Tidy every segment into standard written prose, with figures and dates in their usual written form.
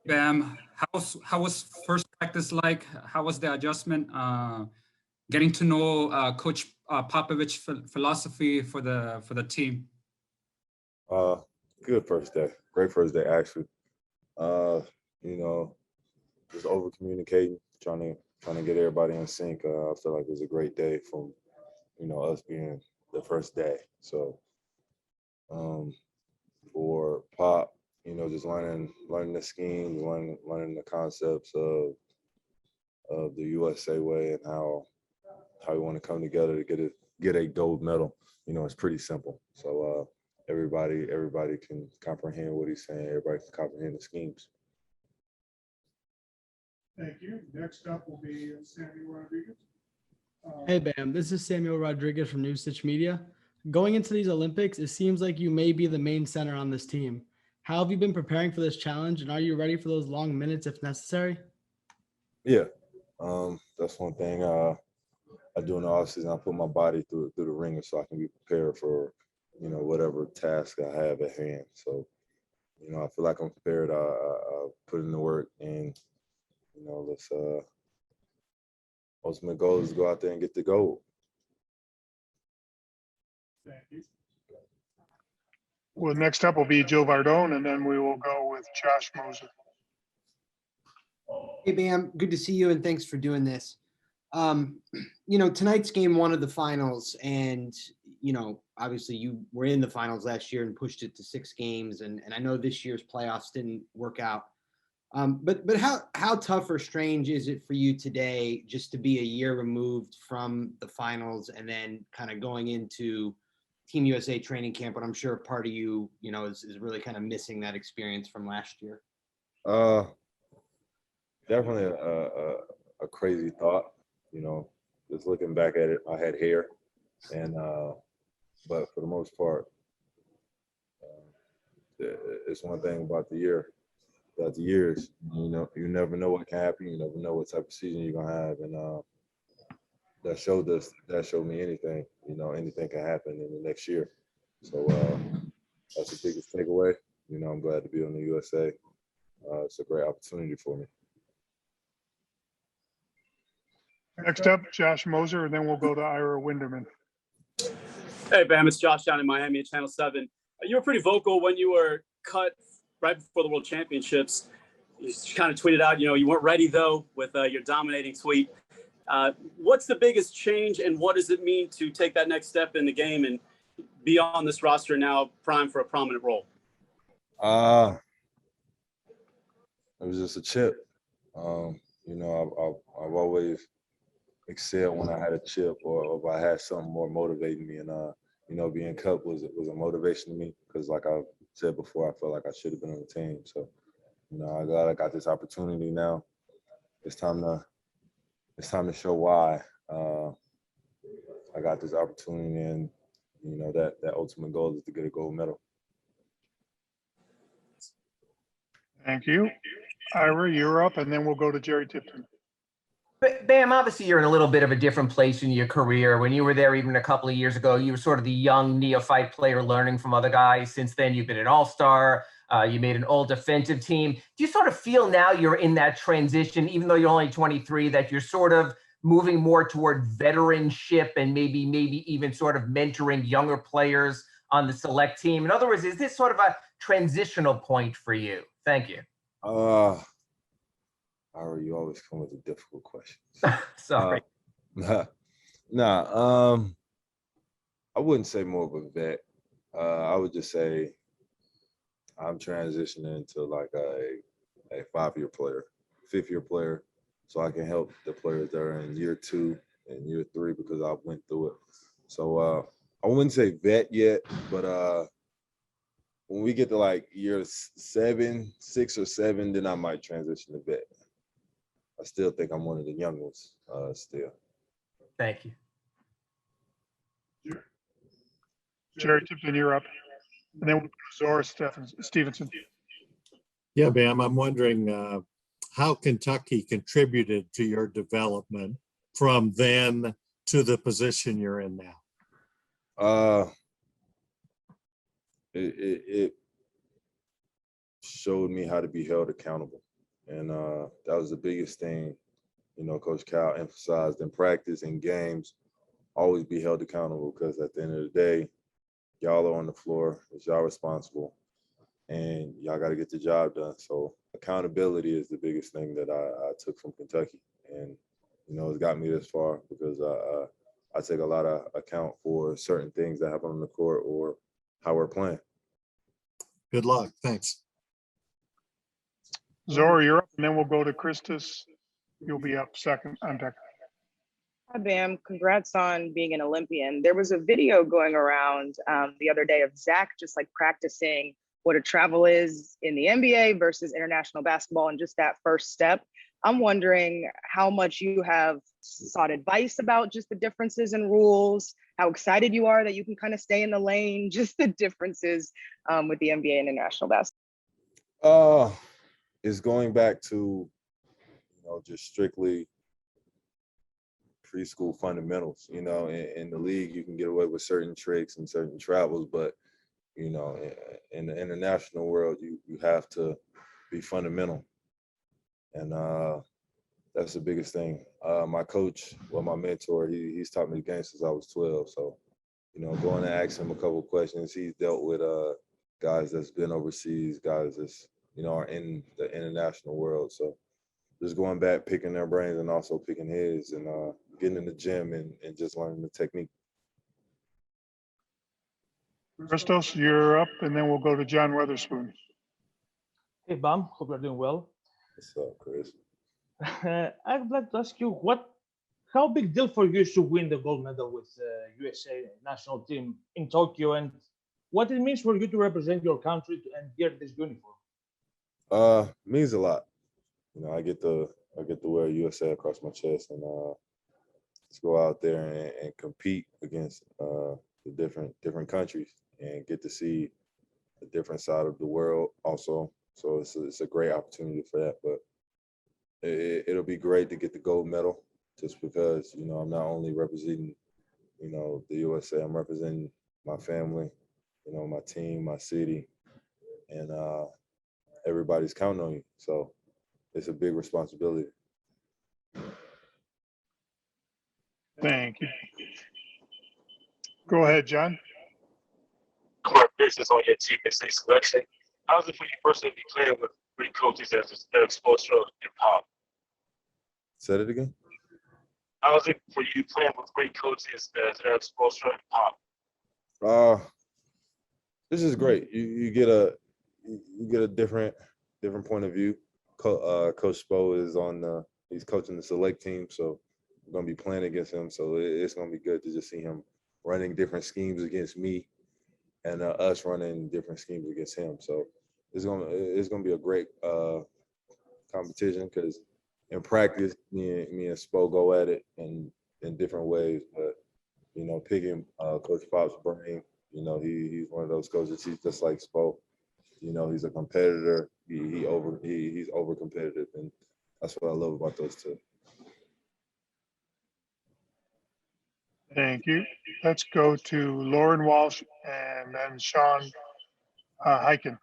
Bam, how was first practice like? How was the adjustment? Getting to know Coach Popovich philosophy for the team. Uh, Good first day. Great first day, actually. Uh, you know, just over communicating, trying to get everybody in sync. I feel like it was a great day from us being the first day. So um, for Pop, just learning the schemes, learning the concepts of the USA way and how we want to come together to get a gold medal. It's pretty simple. So everybody can comprehend what he's saying. Everybody can comprehend the schemes. Thank you. Next up will be Samuel Rodriguez. Hey, Bam. This is Samuel Rodriguez from New Stitch Media. Going into these Olympics, it seems like you may be the main center on this team. How have you been preparing for this challenge, and are you ready for those long minutes if necessary? Yeah, that's one thing I do in the offseason. I put my body through the ringer so I can be prepared for whatever task I have at hand. So I feel like I'm prepared. I put in the work, and let's ultimate goal is to go out there and get the gold. Thank you. Well, next up will be Joe Vardone, and then we will go with Josh Moser. Hey, Bam, good to see you, and thanks for doing this. Tonight's game one of the finals, and, obviously you were in the finals last year and pushed it to 6 games, and I know this year's playoffs didn't work out. But how tough or strange is it for you today just to be a year removed from the finals and then kind of going into Team USA training camp? But I'm sure part of you, is really kind of missing that experience from last year. Definitely a crazy thought. Just looking back at it, I had hair, and but for the most part, it's one thing about the year. Throughout the years, you never know what can happen. You never know what type of season you're gonna have, and that showed me anything. Anything can happen in the next year. So that's the biggest takeaway. I'm glad to be on the USA. It's a great opportunity for me. Next up, Josh Moser, and then we'll go to Ira Winderman. Hey, Bam, it's Josh down in Miami at Channel 7. You were pretty vocal when you were cut right before the World Championships. You kind of tweeted out, you weren't ready, though, with your dominating tweet. What's the biggest change, and what does it mean to take that next step in the game and be on this roster now, primed for a prominent role? It was just a chip. I've always excelled when I had a chip or if I had something more motivating me, and being cut was a motivation to me because, like I said before, I felt like I should have been on the team. So, I glad I got this opportunity now. It's time to show why I got this opportunity, and that ultimate goal is to get a gold medal. Thank you. Ira, you're up, and then we'll go to Jerry Tipton. Bam, obviously you're in a little bit of a different place in your career. When you were there even a couple of years ago, you were sort of the young neophyte player learning from other guys. Since then, you've been an all-star. You made an all-defensive team. Do you sort of feel now you're in that transition, even though you're only 23, that you're sort of moving more toward veteranship and maybe even sort of mentoring younger players on the select team? In other words, is this sort of a transitional point for you? Thank you. Ira, you always come with the difficult questions. Sorry. I wouldn't say more of a vet. I would just say I'm transitioning to like a 5-year player, 5th-year player, so I can help the players that are in year 2 and year 3 because I went through it. So I wouldn't say vet yet, but when we get to like year 6 or 7, then I might transition to vet. I still think I'm one of the young ones still. Thank you. Jerry Tipton, you're up. And then we'll go to Zora Stevenson. Yeah, Bam, I'm wondering how Kentucky contributed to your development from then to the position you're in now. It showed me how to be held accountable. And that was the biggest thing, you know, Coach Cal emphasized in practice and games, always be held accountable, because at the end of the day, y'all are on the floor, it's y'all responsible, and y'all got to get the job done. So accountability is the biggest thing that I took from Kentucky. And, you know, it's got me this far because I take a lot of account for certain things that happen on the court or how we're playing. Good luck. Thanks. Zora, you're up, and then we'll go to Christus. You'll be up second on deck. Hi, Bam. Congrats on being an Olympian. There was a video going around the other day of Zach just like practicing what a travel is in the NBA versus international basketball and just that first step. I'm wondering how much you have sought advice about just the differences in rules, how excited you are that you can kind of stay in the lane, just the differences with the NBA and international basketball. It's going back to, you know, just strictly preschool fundamentals. You know, in the league, you can get away with certain tricks and certain travels, but, you know, in the international world, you have to be fundamental. And that's the biggest thing. My coach, well, my mentor, he's taught me the game since I was 12. So, you know, going to ask him a couple of questions. He's dealt with guys that's been overseas, guys that's, you know, are in the international world. So just going back, picking their brains and also picking his, and getting in the gym and just learning the technique. Christos, you're up, and then we'll go to John Weatherspoon. Hey, Bam. Hope you're doing well. What's up, Chris? I'd like to ask you, how big deal for you is to win the gold medal with USA national team in Tokyo, and what it means for you to represent your country and wear this uniform? Means a lot. You know, I get to wear USA across my chest and just go out there and compete against the different countries and get to see a different side of the world also. So it's a great opportunity for that. But it'll be great to get the gold medal, just because, you know, I'm not only representing, you know, the USA, I'm representing my family, you know, my team, my city, and everybody's counting on you. So it's a big responsibility. Thank you. Go ahead, John. Business on your team and say selection. How's it for you personally playing with great coaches as Eric Spoelstra and Pop? Say it again. How's it for you playing with great coaches as Eric Spoelstra and Pop? This is great. You get a different point of view. Coach Spo is he's coaching the select team, so we're gonna be playing against him. So it's gonna be good to just see him running different schemes against me, and us running different schemes against him. So it's gonna be a great competition, because in practice, me and Spo go at it in different ways. But, you know, picking Coach Pop's brain, you know, he's one of those coaches. He's just like Spo. You know, he's a competitor. He's over competitive, and that's what I love about those two. Thank you. Let's go to Lauren Walsh and then Sean Hyken.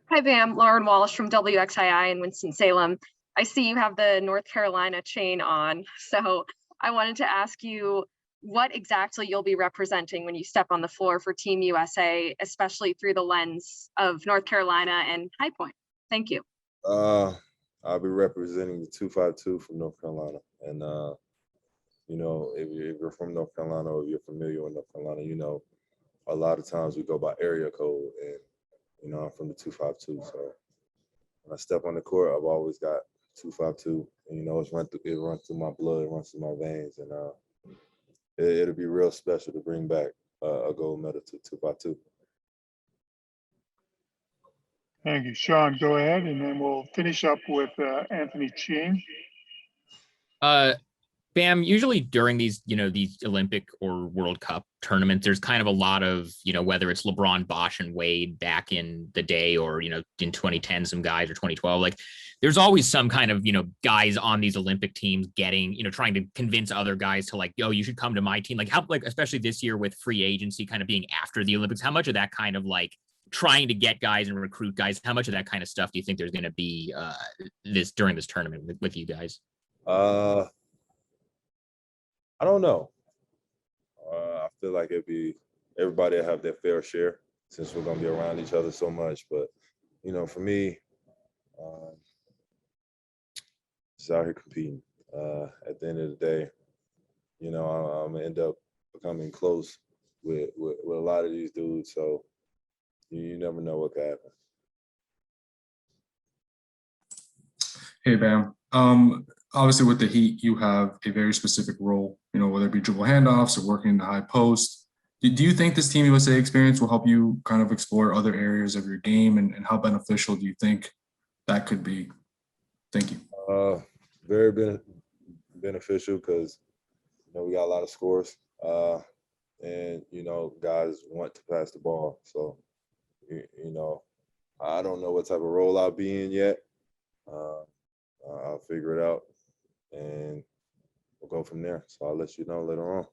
Hi, Bam. Lauren Walsh from WXII in Winston-Salem. I see you have the North Carolina chain on, so I wanted to ask you what exactly you'll be representing when you step on the floor for Team USA, especially through the lens of North Carolina and High Point. Thank you. I'll be representing the 252 from North Carolina. And, you know, if you're from North Carolina or if you're familiar with North Carolina, you know, a lot of times we go by area code, and, you know, I'm from the 252. So when I step on the court, I've always got 252. And, you know, it runs through my blood, it runs through my veins. And it'll be real special to bring back a gold medal to 252. Thank you. Sean, go ahead, and then we'll finish up with Anthony Ching. Bam, usually during these Olympic or World Cup tournaments, there's kind of a lot of, whether it's LeBron, Bosch, and Wade back in the day, or, in 2010, some guys, or 2012, like there's always some kind of, guys on these Olympic teams getting, trying to convince other guys to like, yo, you should come to my team. Like how, especially this year with free agency kind of being after the Olympics, how much of that kind of like trying to get guys and recruit guys? How much of that kind of stuff do you think there's going to be during this tournament with you guys? I don't know. I feel like it'd be everybody will have their fair share since we're gonna be around each other so much. But you know, for me, just out here competing. At the end of the day, you know, I'm gonna end up becoming close with a lot of these dudes. So you never know what could happen. Hey, Bam. Obviously, with the Heat, you have a very specific role, you know, whether it be dribble handoffs or working in the high post. Do you think this Team USA experience will help you kind of explore other areas of your game, and how beneficial do you think that could be? Thank you. Very beneficial because, you know, we got a lot of scores, and, you know, guys want to pass the ball. So, you know, I don't know what type of role I'll be in yet. I'll figure it out, and we'll go from there. So I'll let you know later on.